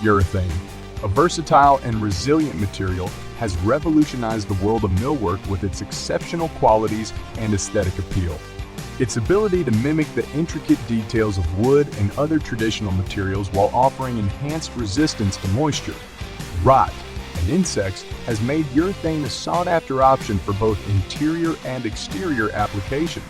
Urethane, a versatile and resilient material, has revolutionized the world of millwork with its exceptional qualities and aesthetic appeal. Its ability to mimic the intricate details of wood and other traditional materials while offering enhanced resistance to moisture, rot, and insects has made urethane a sought-after option for both interior and exterior applications.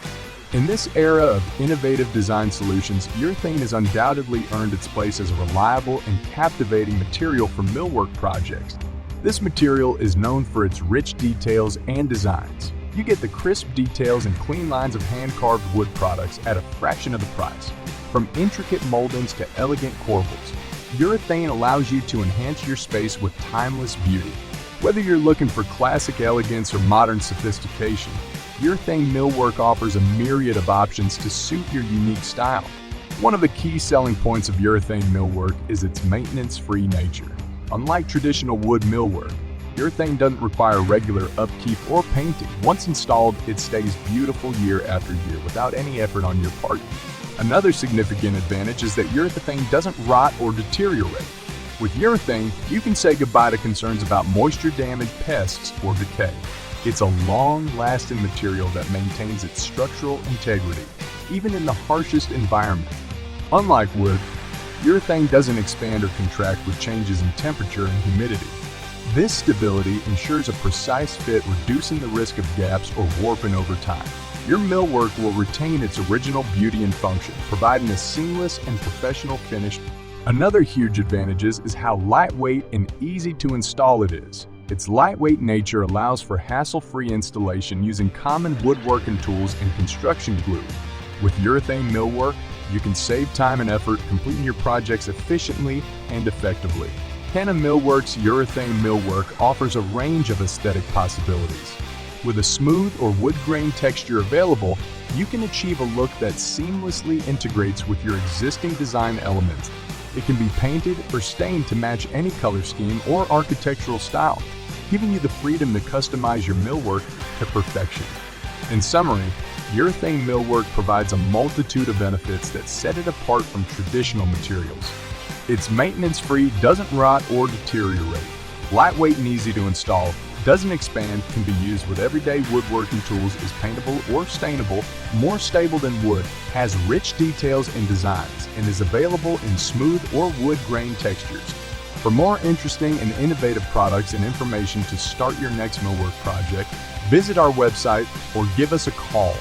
In this era of innovative design solutions, urethane has undoubtedly earned its place as a reliable and captivating material for millwork projects. This material is known for its rich details and designs. You get the crisp details and clean lines of hand-carved wood products at a fraction of the price. From intricate moldings to elegant corbels, urethane allows you to enhance your space with timeless beauty. Whether you're looking for classic elegance or modern sophistication, urethane millwork offers a myriad of options to suit your unique style. One of the key selling points of urethane millwork is its maintenance-free nature. Unlike traditional wood millwork, urethane doesn't require regular upkeep or painting. Once installed, it stays beautiful year after year without any effort on your part. Another significant advantage is that urethane doesn't rot or deteriorate. With urethane, you can say goodbye to concerns about moisture damage, pests, or decay. It's a long-lasting material that maintains its structural integrity, even in the harshest environment. Unlike wood, urethane doesn't expand or contract with changes in temperature and humidity. This stability ensures a precise fit, reducing the risk of gaps or warping over time. Your millwork will retain its original beauty and function, providing a seamless and professional finish. Another huge advantage is how lightweight and easy to install it is. Its lightweight nature allows for hassle-free installation using common woodworking tools and construction glue. With urethane millwork, you can save time and effort, completing your projects efficiently and effectively. Ekena Millwork's urethane millwork offers a range of aesthetic possibilities. With a smooth or wood-grain texture available, you can achieve a look that seamlessly integrates with your existing design elements. It can be painted or stained to match any color scheme or architectural style, giving you the freedom to customize your millwork to perfection. In summary, urethane millwork provides a multitude of benefits that set it apart from traditional materials. It's maintenance-free, doesn't rot or deteriorate, lightweight and easy to install, doesn't expand, can be used with everyday woodworking tools, is paintable or stainable, more stable than wood, has rich details and designs, and is available in smooth or wood grain textures. For more interesting and innovative products and information to start your next millwork project, visit our website or give us a call